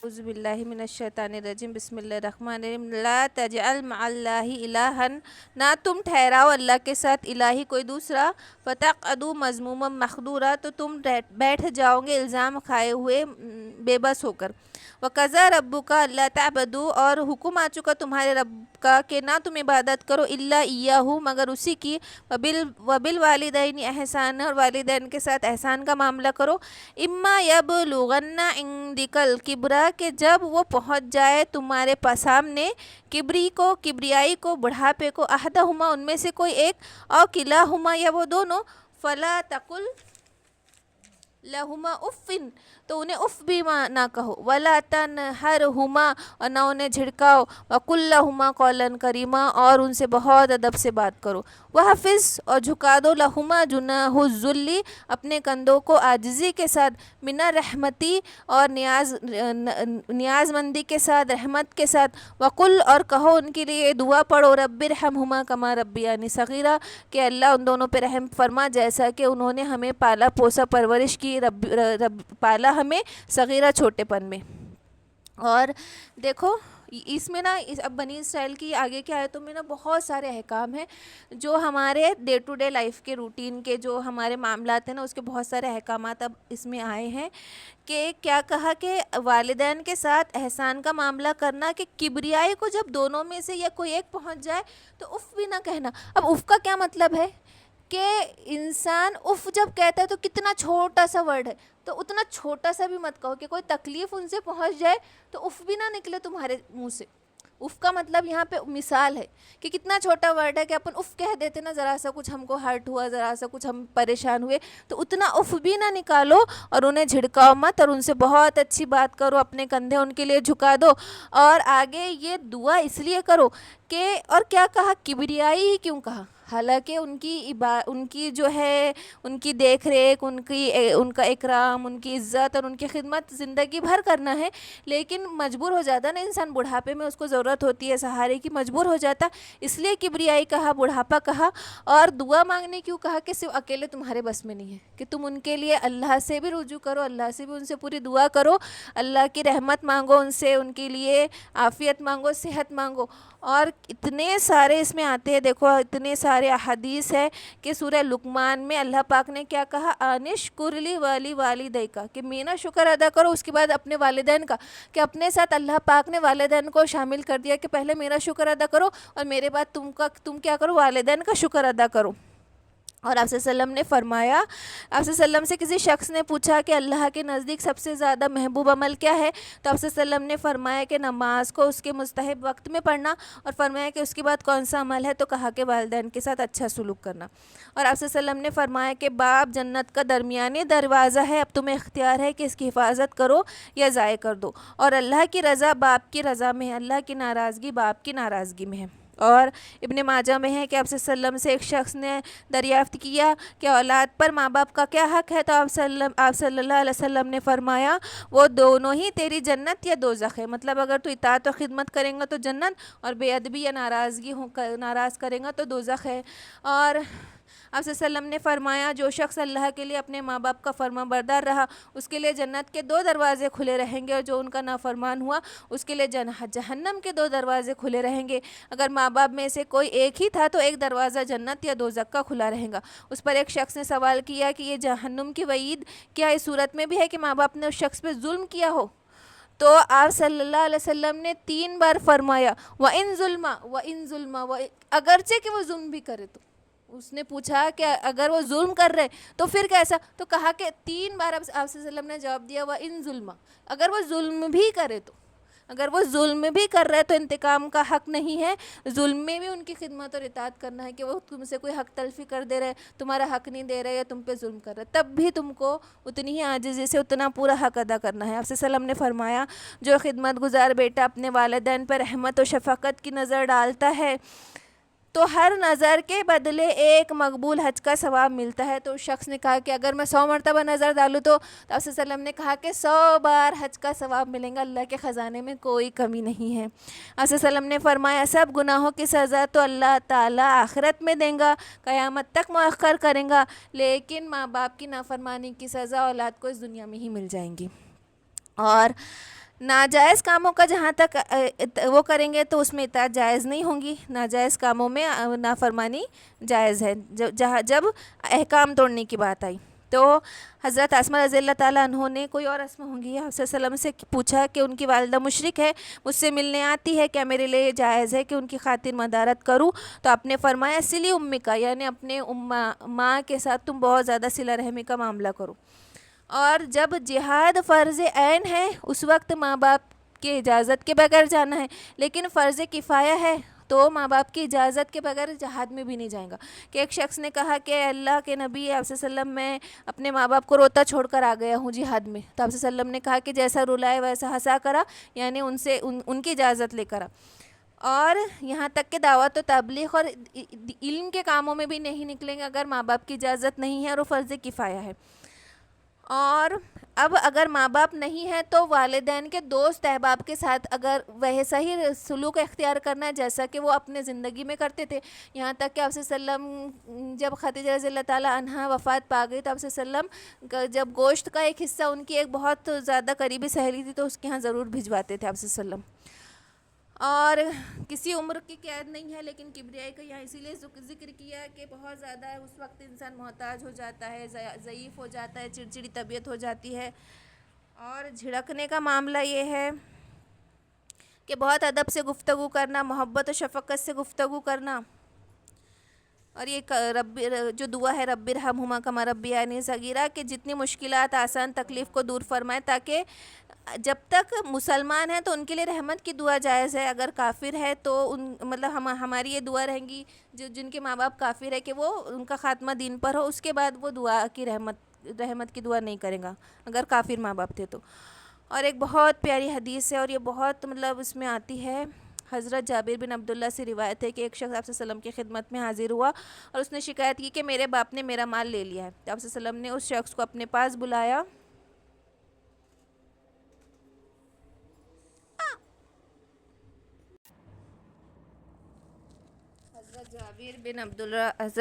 اعوذ باللہ من الشیطان الرجیم بسم اللہ الرحمن الرحیم لا تجعل مع اللہ الہا، نہ تم ٹھہراؤ اللہ کے ساتھ الہی کوئی دوسرا، فتقعدوا مذموما مخذورا، تو تم بیٹھ جاؤ گے الزام کھائے ہوئے بے بس ہو کر۔ وَقَضَىٰ رَبُّكَ أَلَّا تَعْبُدُوا، اور حکم آ چکا تمہارے رب کا کہ نہ تم عبادت کرو الا ایاہ مگر اسی کی، وبالوالدین احسان، اور والدین کے ساتھ احسان کا معاملہ کرو۔ اما یبلغن عندک الکبر، کہ جب وہ پہنچ جائے تمہارے پاس سامنے، کبریائی کو بڑھاپے کو، احدہما ان میں سے کوئی ایک، او کلاہما یا وہ دونوں، فلا تقل لہما اف، تو انہیں اف بھی نہ کہو، ولا تنہرہما، اور نہ انہیں جھڑکاؤ، وقل لہما قولا کریما، اور ان سے بہت ادب سے بات کرو، وحفظ، اور جھکا دو، لہما جناح الذل، اپنے کندھوں کو عاجزی کے ساتھ، من الرحمتی، اور نیاز مندی کے ساتھ، رحمت کے ساتھ، وقل، اور کہو ان کے لیے دعا پڑھو، رب ارحمہما کما ربیانی صغیرا، کہ اللہ ان دونوں پہ رحم فرما جیسا کہ انہوں نے ہمیں پالا پوسا پرورش کی، رب پالا ہمیں صغیرہ چھوٹے پن میں۔ اور دیکھو اس میں نا اب بنی اسرائیل کی آگے کے آیتوں میں نا بہت سارے احکام ہیں جو ہمارے ڈے ٹو ڈے لائف کے روٹین کے جو ہمارے معاملات ہیں نا، اس کے بہت سارے احکامات اب اس میں آئے ہیں کہ کیا کہا کہ والدین کے ساتھ احسان کا معاملہ کرنا، کہ کبریائی کو جب دونوں میں سے یا کوئی ایک پہنچ جائے تو اف بھی نہ کہنا۔ اب اف کا کیا مطلب ہے کہ انسان اف جب کہتا ہے تو کتنا چھوٹا سا ورڈ ہے، تو اتنا چھوٹا سا بھی مت کہو کہ کوئی تکلیف ان سے پہنچ جائے تو اف بھی نہ نکلے تمہارے منہ سے۔ اف کا مطلب یہاں پہ مثال ہے کہ کتنا چھوٹا ورڈ ہے کہ اپن اف کہہ دیتے نا، ذرا سا کچھ ہم کو ہرٹ ہوا، ذرا سا کچھ ہم پریشان ہوئے، تو اتنا اف بھی نہ نکالو، اور انہیں جھڑکاؤ مت، اور ان سے بہت اچھی بات کرو، اپنے کندھے ان کے لیے جھکا دو، اور آگے یہ دعا اس لیے کرو کہ، اور کیا کہا، کبریائی ہی کیوں کہا، حالانکہ ان کی جو ہے ان کی دیکھ ریکھ، ان کا اکرام، ان کی عزت اور ان کی خدمت زندگی بھر کرنا ہے، لیکن مجبور ہو جاتا نا انسان، بڑھاپے میں اس کو ضرورت ہوتی ہے سہارے کی، مجبور ہو جاتا، اس لیے کبریائی کہا، بڑھاپا کہا، اور دعا مانگنے کیوں کہا کہ صرف اکیلے تمہارے بس میں نہیں ہے، کہ تم ان کے لیے اللہ سے بھی رجوع کرو، اللہ سے بھی ان سے پوری دعا کرو، اللہ کی رحمت مانگو ان سے، ان کے لیے عافیت مانگو، صحت مانگو۔ اور اتنے سارے اس میں آتے ہیں، دیکھو اتنے سارے احادیث ہے کہ سورہ لقمان میں اللہ پاک نے کیا کہا، انشکر لی ولی والدیک، کہ میرا شکر ادا کرو، اس کے بعد اپنے والدین کا، کہ اپنے ساتھ اللہ پاک نے والدین کو شامل کر دیا کہ پہلے میرا شکر ادا کرو، اور میرے بعد تم کیا کرو، والدین کا شکر ادا کرو۔ اور آپ صلی اللہ علیہ وسلم نے فرمایا، آپ صلی اللہ علیہ وسلم سے کسی شخص نے پوچھا کہ اللہ کے نزدیک سب سے زیادہ محبوب عمل کیا ہے، تو آپ صلی اللہ علیہ وسلم نے فرمایا کہ نماز کو اس کے مستحب وقت میں پڑھنا، اور فرمایا کہ اس کے بعد کون سا عمل ہے، تو کہا کہ والدین کے ساتھ اچھا سلوک کرنا۔ اور آپ صلی اللہ علیہ وسلم نے فرمایا کہ باب جنت کا درمیانی دروازہ ہے، اب تمہیں اختیار ہے کہ اس کی حفاظت کرو یا ضائع کر دو، اور اللہ کی رضا باپ کی رضا میں ہے، اللہ کی ناراضگی باپ کی ناراضگی میں ہے۔ اور ابن ماجہ میں ہے کہ آپ صلی اللہ علیہ وسلم سے ایک شخص نے دریافت کیا کہ اولاد پر ماں باپ کا کیا حق ہے، تو آپ صلی اللہ علیہ وسلم نے فرمایا وہ دونوں ہی تیری جنت یا دوزخ ہے، مطلب اگر تو اطاعت و خدمت کریں گا تو جنت، اور بے ادبی یا ناراض کریں گا تو دوزخ ہے۔ اور آپ صلی اللہ علیہ وسلم نے فرمایا جو شخص اللہ کے لیے اپنے ماں باپ کا فرما بردار رہا، اس کے لیے جنت کے 2 دروازے کھلے رہیں گے، اور جو ان کا نافرمان ہوا اس کے لیے جہنم کے 2 دروازے کھلے رہیں گے۔ اگر ماں باپ میں سے کوئی ایک ہی تھا تو ایک دروازہ جنت یا دوزخ کا کھلا رہے گا۔ اس پر ایک شخص نے سوال کیا کہ یہ جہنم کی وعید کیا اس صورت میں بھی ہے کہ ماں باپ نے اس شخص پہ ظلم کیا ہو؟ تو آپ صلی اللہ علیہ وسلم نے 3 بار فرمایا وَإِن ظُلْمًا، اگرچہ کہ وہ ظلم بھی کرے تو۔ اس نے پوچھا کہ اگر وہ ظلم کر رہے تو پھر کیسا، تو کہا کہ 3 بار آپ صلی اللہ علیہ وسلم نے جواب دیا وَإِن ظُلْمًا، اگر وہ ظلم بھی کرے تو، اگر وہ ظلم بھی کر رہے تو انتقام کا حق نہیں ہے، ظلم میں بھی ان کی خدمت اور اطاعت کرنا ہے، کہ وہ تم سے کوئی حق تلفی کر دے رہے، تمہارا حق نہیں دے رہے یا تم پہ ظلم کر رہے، تب بھی تم کو اتنی ہی عاجزی سے اتنا پورا حق ادا کرنا ہے۔ آپ صلی اللہ علیہ وسلم نے فرمایا جو خدمت گزار بیٹا اپنے والدین پر رحمت و شفقت کی نظر ڈالتا ہے تو ہر نظر کے بدلے ایک مقبول حج کا ثواب ملتا ہے۔ تو اس شخص نے کہا کہ اگر میں 100 مرتبہ نظر ڈالوں تو آپ صلی اللہ علیہ وسلم نے کہا کہ 100 بار حج کا ثواب ملیں گا، اللہ کے خزانے میں کوئی کمی نہیں ہے۔ آپ صلی اللہ علیہ وسلم نے فرمایا سب گناہوں کی سزا تو اللہ تعالیٰ آخرت میں دیں گا، قیامت تک مؤخر کریں گا، لیکن ماں باپ کی نافرمانی کی سزا اولاد کو اس دنیا میں ہی مل جائیں گی۔ اور ناجائز کاموں کا جہاں تک وہ کریں گے تو اس میں اطاعت جائز نہیں ہوں گی، ناجائز کاموں میں نافرمانی جائز ہے جب احکام توڑنے کی بات آئی۔ تو حضرت اسماء رضی اللہ تعالیٰ عنہ نے، کوئی اور اسماء ہوں گی، آپ صلی اللہ علیہ وسلم سے پوچھا کہ ان کی والدہ مشرک ہے، مجھ سے ملنے آتی ہے، کیا میرے لیے جائز ہے کہ ان کی خاطر مدارت کروں؟ تو آپ نے فرمایا سلی امی کا، یعنی اپنے ماں کے ساتھ تم بہت زیادہ صلہ رحمی کا معاملہ کرو۔ اور جب جہاد فرض عین ہے اس وقت ماں باپ کی اجازت کے بغیر جانا ہے، لیکن فرض کفایہ ہے تو ماں باپ کی اجازت کے بغیر جہاد میں بھی نہیں جائے گا۔ کہ ایک شخص نے کہا کہ اللہ کے نبی آپ صلی اللہ علیہ وسلم، میں اپنے ماں باپ کو روتا چھوڑ کر آ گیا ہوں جہاد میں، تو آپ صلی اللہ علیہ وسلم نے کہا کہ جیسا رلائے ویسا ہنسا کرا، یعنی ان کی اجازت لے کر آ۔ اور یہاں تک کہ دعوت و تبلیغ اور علم کے کاموں میں بھی نہیں نکلیں گے اگر ماں باپ کی اجازت نہیں ہے اور وہ فرض کفایہ ہے۔ اور اب اگر ماں باپ نہیں ہے تو والدین کے دوست احباب کے ساتھ اگر ویسا ہی سلوک اختیار کرنا ہے جیسا کہ وہ اپنے زندگی میں کرتے تھے، یہاں تک کہ آپ صلی اللہ علیہ وسلم جب خدیجہ رضی اللہ تعالیٰ عنہا وفات پا گئی تو آپ صلی اللہ علیہ وسلم جب گوشت کا ایک حصہ ان کی ایک بہت زیادہ قریبی سہیلی تھی تو اس کے ہاں ضرور بھجواتے تھے آپ صلی اللہ علیہ وسلم۔ اور کسی عمر کی قید نہیں ہے، لیکن کبریائی کا یہاں اسی لیے ذکر کیا کہ بہت زیادہ اس وقت انسان محتاج ہو جاتا ہے، ضعیف ہو جاتا ہے، چڑچڑی طبیعت ہو جاتی ہے۔ اور جھڑکنے کا معاملہ یہ ہے کہ بہت ادب سے گفتگو کرنا، محبت و شفقت سے گفتگو کرنا، اور یہ جو دعا ہے رب ارحمہما کما ربیانی صغیرہ، کہ جتنی مشکلات آسان تکلیف کو دور فرمائے، تاکہ جب تک مسلمان ہیں تو ان کے لیے رحمت کی دعا جائز ہے، اگر کافر ہے تو مطلب ہماری یہ دعا رہیں گی جن کے ماں باپ کافر ہے کہ وہ ان کا خاتمہ دین پر ہو، اس کے بعد وہ دعا کی رحمت کی دعا نہیں کرے گا اگر کافر ماں باپ تھے تو۔ اور ایک بہت پیاری حدیث ہے، اور یہ بہت مطلب اس میں آتی ہے، حضرت جابر بن عبداللہ سے روایت ہے کہ ایک شخص آپ صلی اللہ علیہ وسلم کی خدمت میں حاضر ہوا اور اس نے شکایت کی کہ میرے باپ نے میرا مال لے لیا ہے۔ تو آپ صلی اللہ علیہ وسلم نے اس شخص کو اپنے پاس بلایا، حضرت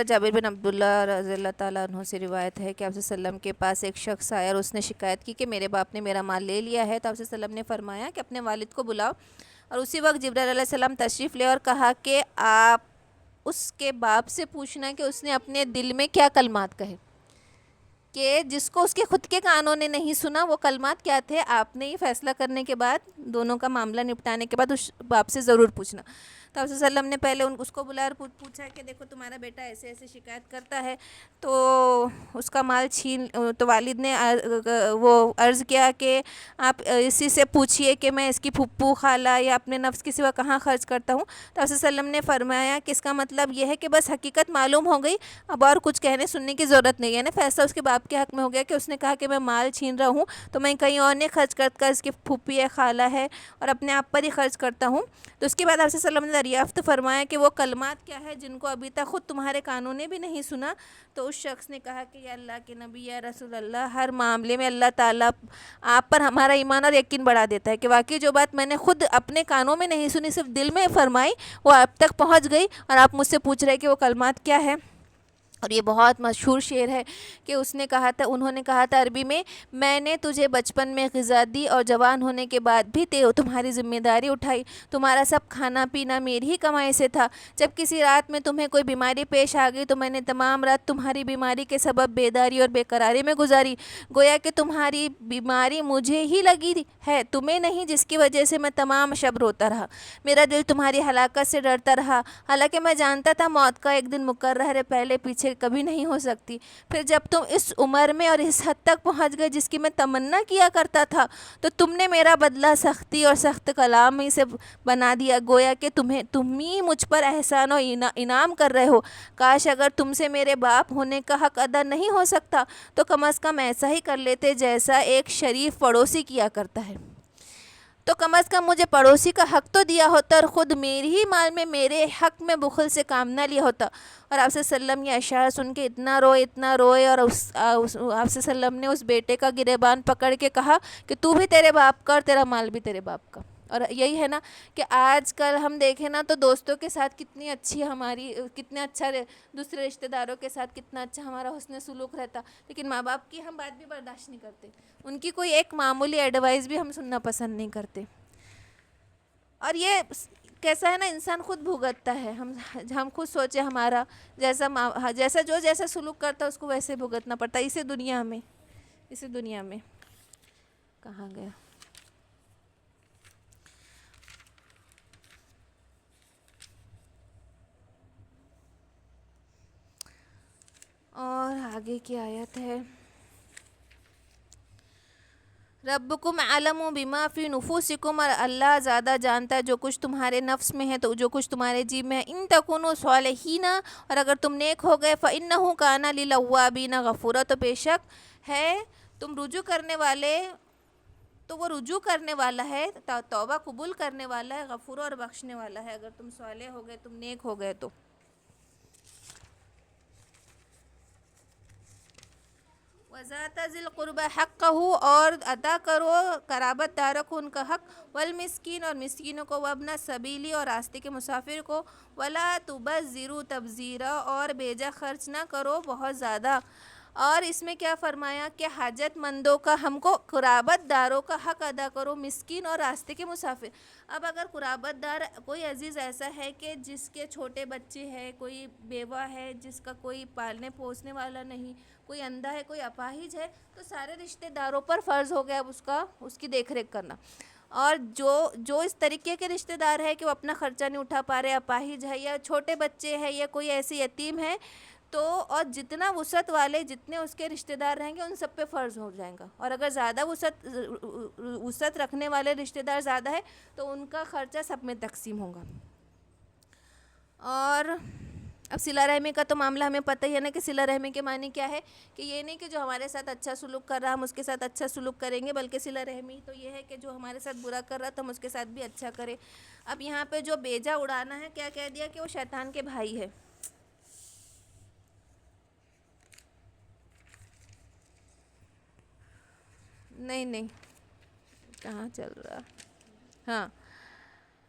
جابر بن عبداللہ رضی اللہ تعالیٰ عنہ سے روایت ہے کہ آپ صلی اللہ علیہ وسلم کے پاس ایک شخص آیا اور اس نے شکایت کی کہ میرے باپ نے میرا مال لے لیا ہے۔ تو آپ صلی اللہ علیہ وسلم نے فرمایا کہ اپنے والد کو بلاؤ، اور اسی وقت جبرائیل علیہ السلام تشریف لے اور کہا کہ آپ اس کے باپ سے پوچھنا کہ اس نے اپنے دل میں کیا کلمات کہے، کہ جس کو اس کے خود کے کانوں نے نہیں سنا وہ کلمات کیا تھے، آپ نے یہ فیصلہ کرنے کے بعد، دونوں کا معاملہ نپٹانے کے بعد اس باپ سے ضرور پوچھنا۔ تو آپ صلی اللہ علیہ وسلم نے پہلے اس کو بلایا اور پوچھا کہ دیکھو تمہارا بیٹا ایسے ایسے شکایت کرتا ہے، تو اس کا مال تو والد نے وہ عرض کیا کہ آپ اسی سے پوچھئے کہ میں اس کی پھپھو، خالہ یا اپنے نفس کے سوا کہاں خرچ کرتا ہوں۔ تو آپ صلی اللہ علیہ وسلم نے فرمایا کہ اس کا مطلب یہ ہے کہ بس حقیقت معلوم ہو گئی، اب اور کچھ کہنے سننے کی ضرورت نہیں ہے، یعنی فیصلہ اس کے باپ کے حق میں ہو گیا کہ اس نے کہا کہ میں مال چھین رہا ہوں تو میں کہیں اور نہیں خرچ کرتا، اس کی پھوپھی ہے، خالہ ہے، اور اپنے آپ پر ہی خرچ کرتا ہوں۔ تو اس کے بعد آپ صلی اللہ علیہ وسلم نے دریافت فرمایا کہ وہ کلمات کیا ہے جن کو ابھی تک خود تمہارے کانوں نے بھی نہیں سنا؟ تو اس شخص نے کہا کہ یا اللہ کے نبی، یا رسول اللہ، ہر معاملے میں اللہ تعالیٰ آپ پر ہمارا ایمان اور یقین بڑھا دیتا ہے، کہ واقعی جو بات میں نے خود اپنے کانوں میں نہیں سنی، صرف دل میں فرمائی، وہ آپ تک پہنچ گئی، اور آپ مجھ سے پوچھ رہے کہ وہ کلمات کیا ہے۔ اور یہ بہت مشہور شعر ہے کہ انہوں نے کہا تھا عربی میں نے تجھے بچپن میں غذا دی اور جوان ہونے کے بعد بھی تمہاری ذمہ داری اٹھائی، تمہارا سب کھانا پینا میری ہی کمائی سے تھا، جب کسی رات میں تمہیں کوئی بیماری پیش آ گئی تو میں نے تمام رات تمہاری بیماری کے سبب بیداری اور بے قراری میں گزاری، گویا کہ تمہاری بیماری مجھے ہی لگی ہے، تمہیں نہیں، جس کی وجہ سے میں تمام شب روتا رہا، میرا دل تمہاری ہلاکت سے ڈرتا رہا، حالانکہ میں جانتا تھا موت کا ایک دن مقرر ہے، پہلے پیچھے کبھی نہیں ہو سکتی، پھر جب تم اس عمر میں اور اس حد تک پہنچ گئے جس کی میں تمنا کیا کرتا تھا تو تم نے میرا بدلہ سختی اور سخت کلامی سے بنا دیا، گویا کہ تم ہی مجھ پر احسان و انعام کر رہے ہو، کاش اگر تم سے میرے باپ ہونے کا حق ادا نہیں ہو سکتا تو کم از کم ایسا ہی کر لیتے جیسا ایک شریف پڑوسی کیا کرتا ہے، تو کم از کم مجھے پڑوسی کا حق تو دیا ہوتا اور خود میری ہی مال میں میرے حق میں بخل سے کام نہ لیا ہوتا۔ اور آپ صلی اللہ علیہ وسلم یہ اشعار سن کے اتنا روئے، اور آپ صلی اللہ علیہ وسلم نے اس بیٹے کا گریبان پکڑ کے کہا کہ تو بھی تیرے باپ کا اور تیرا مال بھی تیرے باپ کا۔ اور یہی ہے نا کہ آج کل ہم دیکھیں نا تو دوستوں کے ساتھ کتنی اچھی ہماری، کتنا اچھا دوسرے رشتہ داروں کے ساتھ کتنا اچھا ہمارا حسن سلوک رہتا، لیکن ماں باپ کی ہم بات بھی برداشت نہیں کرتے، ان کی کوئی ایک معمولی ایڈوائس بھی ہم سننا پسند نہیں کرتے. اور یہ کیسا ہے نا، انسان خود بھگتتا ہے. ہم خود سوچے ہمارا جیسا سلوک کرتا ہے اس کو ویسے بھگتنا پڑتا ہے اسی دنیا میں. کہاں گیا؟ اور آگے کی آیت ہے، ربکم علم بما فی نفوسکم، اور اللہ زیادہ جانتا ہے جو کچھ تمہارے نفس میں ہے، تو جو کچھ تمہارے جی میں ہے. ان تکونوا صالحین، اور اگر تم نیک ہو گئے، فإنہ کان للأوابین غفورا، تو بے شک ہے تم رجوع کرنے والے، تو وہ رجوع کرنے والا ہے، توبہ قبول کرنے والا ہے، غفور اور بخشنے والا ہے. اگر تم صالح ہو گئے، تم نیک ہو گئے تو. وَذَاتَ ذِی الْقُرْبَى حَقَّهُ، اور ادا کرو قرابت داروں کو ان کا حق، والمسکین، اور مسکینوں کو، وابن السبیل، اور راستے کے مسافر کو، وَلَا تُبَذِّرُوا تَبْذِیرًا، اور بیجا خرچ نہ کرو بہت زیادہ. اور اس میں کیا فرمایا کہ حاجت مندوں کا، ہم کو قرابت داروں کا حق ادا کرو، مسکین اور راستے کے مسافر. اب اگر قرابت دار کوئی عزیز ایسا ہے کہ جس کے چھوٹے بچے ہیں، کوئی بیوہ ہے جس کا کوئی پالنے پوسنے والا نہیں، کوئی اندھا ہے، کوئی اپاہج ہے، تو سارے رشتہ داروں پر فرض ہو گیا اب اس کی دیکھ ریکھ کرنا. اور جو اس طریقے کے رشتہ دار ہے کہ وہ اپنا خرچہ نہیں اٹھا پا رہے، اپاہج ہے یا چھوٹے بچے ہیں یا کوئی ایسی یتیم ہے، تو اور جتنا وسعت والے جتنے اس کے رشتہ دار رہیں گے ان سب پہ فرض ہو جائے گا. اور اگر زیادہ وسعت رکھنے والے رشتہ دار زیادہ ہے تو ان کا خرچہ سب میں تقسیم ہوگا. اور اب صلہ رحمی کا تو معاملہ ہمیں پتہ ہی ہے نا کہ صلہ رحمی کے معنی کیا ہے، کہ یہ نہیں کہ جو ہمارے ساتھ اچھا سلوک کر رہا ہم اس کے ساتھ اچھا سلوک کریں گے، بلکہ صلہ رحمی تو یہ ہے کہ جو ہمارے ساتھ برا کر رہا تو ہم اس کے ساتھ بھی اچھا کریں. اب یہاں پہ جو بیجا اڑانا ہے، کیا کہہ دیا کہ وہ شیطان کے بھائی ہے. نہیں کہاں چل رہا، ہاں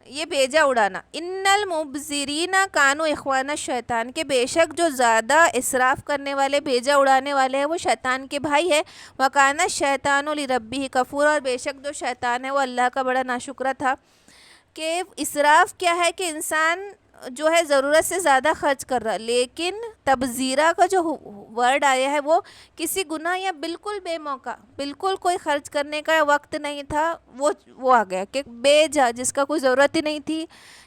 یہ بیجا اڑانا. ان المبذرین کانوا اخوان الشیطان، کے بے شک جو زیادہ اسراف کرنے والے، بیجا اڑانے والے ہیں، وہ شیطان کے بھائی ہے. وکان الشیطان لربہ کفورا، اور بے شک جو شیطان ہے وہ اللہ کا بڑا ناشکرا تھا. کہ اسراف کیا ہے کہ انسان جو ہے ضرورت سے زیادہ خرچ کر رہا، لیکن تبذیرہ کا جو ورڈ آیا ہے وہ کسی گناہ یا بالکل بے موقع، بالکل کوئی خرچ کرنے کا وقت نہیں تھا، وہ آ گیا کہ بے جا، جس کا کوئی ضرورت ہی نہیں تھی،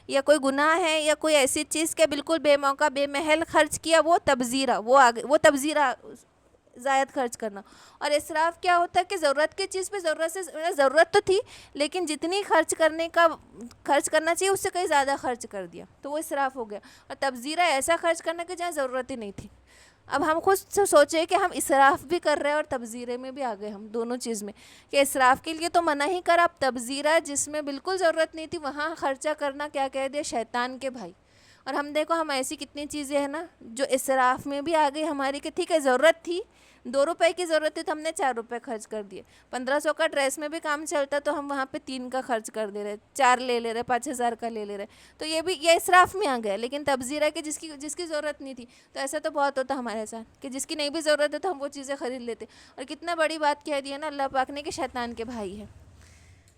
یا کوئی گناہ ہے یا کوئی ایسی چیز کے بالکل بے موقع بے محل خرچ کیا، وہ تبذیرہ، وہ آ گیا، وہ تبذیرہ زائد خرچ کرنا. اور اسراف کیا ہوتا ہے کہ ضرورت کی چیز پہ ضرورت تو تھی لیکن جتنی خرچ کرنا چاہیے اس سے کہیں زیادہ خرچ کر دیا، تو وہ اسراف ہو گیا. اور تبذیرہ ایسا خرچ کرنا کہ جہاں ضرورت ہی نہیں تھی. اب ہم خود سے سوچیں کہ ہم اسراف بھی کر رہے ہیں اور تبذیرے میں بھی آ گئے ہم دونوں چیز میں، کہ اسراف کے لیے تو منع ہی کرا، اب تبذیرہ جس میں بالکل ضرورت نہیں تھی وہاں خرچہ کرنا کیا کہہ دیا، شیطان کے بھائی. اور ہم دیکھو ہم ایسی کتنی چیزیں ہیں نا جو اسراف میں بھی آ گئی ہماری، کہ ٹھیک ہے ضرورت تھی، 2 روپے کی ضرورت تھی تو ہم نے 4 روپے خرچ کر دیے. 1500 کا ڈریس میں بھی کام چلتا تو ہم وہاں پہ 3 کا خرچ کر دے رہے، 4 لے لے رہے، 5000 کا لے لے رہے. تو یہ اسراف میں آ گیا. لیکن تبذیرہ کہ جس کی ضرورت نہیں تھی، تو ایسا تو بہت ہوتا ہمارے ساتھ کہ جس کی نہیں بھی ضرورت ہے تو ہم وہ چیزیں خرید لیتے. اور کتنا بڑی بات کہہ دی ہے نا اللہ پاک نے کہ شیطان کے بھائی ہے.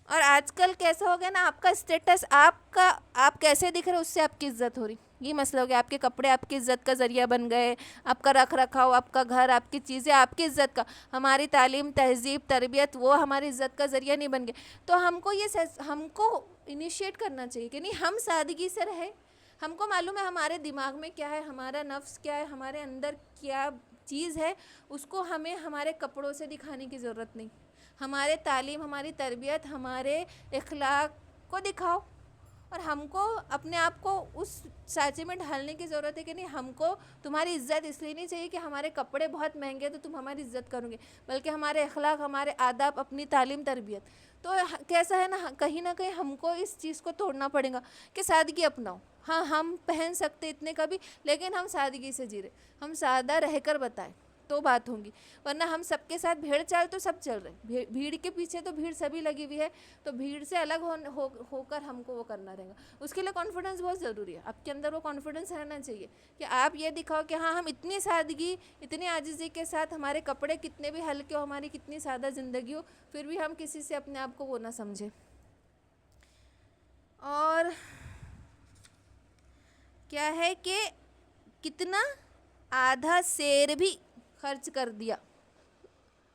اور آج کل کیسا ہو گیا نا، آپ کا اسٹیٹس، آپ کیسے دکھ رہے اس سے آپ کی عزت ہو رہی. یہ مسئلہ ہو گیا، آپ کے کپڑے آپ کی عزت کا ذریعہ بن گئے، آپ کا رکھ رکھاؤ، آپ کا گھر، آپ کی چیزیں آپ کی عزت کا. ہماری تعلیم، تہذیب، تربیت وہ ہماری عزت کا ذریعہ نہیں بن گئے. تو ہم کو انیشیٹ کرنا چاہیے کہ نہیں، ہم سادگی سے رہیں. ہم کو معلوم ہے ہمارے دماغ میں کیا ہے، ہمارا نفس کیا ہے، ہمارے اندر کیا چیز ہے، اس کو ہمیں ہمارے کپڑوں سے دکھانے کی ضرورت نہیں. ہمارے تعلیم، ہماری تربیت، ہمارے اخلاق کو دکھاؤ. اور ہم کو اپنے آپ کو اس سانچے میں ڈھالنے کی ضرورت ہے کہ نہیں، ہم کو تمہاری عزت اس لیے نہیں چاہیے کہ ہمارے کپڑے بہت مہنگے تو تم ہماری عزت کرو گے، بلکہ ہمارے اخلاق، ہمارے آداب، اپنی تعلیم، تربیت. تو کیسا ہے نا، کہیں نہ کہیں ہم کو اس چیز کو توڑنا پڑے گا کہ سادگی اپناؤ. ہاں ہم پہن سکتے اتنے کا بھی، لیکن ہم سادگی سے جی رہے، ہم سادہ رہ کر بتائیں. تو بات ہوں گی، ورنہ ہم سب کے ساتھ بھیڑ چال تو سب چل رہے، بھیڑ کے پیچھے تو بھیڑ سبھی لگی ہوئی ہے، تو بھیڑ سے الگ ہو کر ہم کو وہ کرنا رہے گا. اس کے لیے کانفیڈنس بہت ضروری ہے. آپ کے اندر وہ کانفیڈنس رہنا چاہیے کہ آپ یہ دکھاؤ کہ ہاں ہم اتنی سادگی اتنی عاجزی کے ساتھ، ہمارے کپڑے کتنے بھی ہلکے ہو، ہماری کتنی سادہ زندگی ہو، پھر بھی ہم کسی سے اپنے آپ کو وہ نہ سمجھیں. اور کیا ہے کہ کتنا آدھا سیر بھی خرچ کر دیا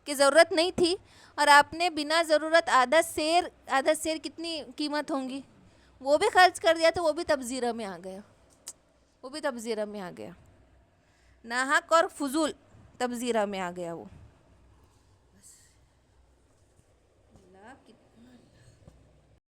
کہ ضرورت نہیں تھی، اور آپ نے بنا ضرورت آدھا سیر کتنی قیمت ہوں گی وہ بھی خرچ کر دیا، تو وہ بھی تبذیرہ میں آ گیا، وہ بھی تبذیرہ میں آ گیا، ناحق اور فضول تبذیرہ میں آ گیا وہ.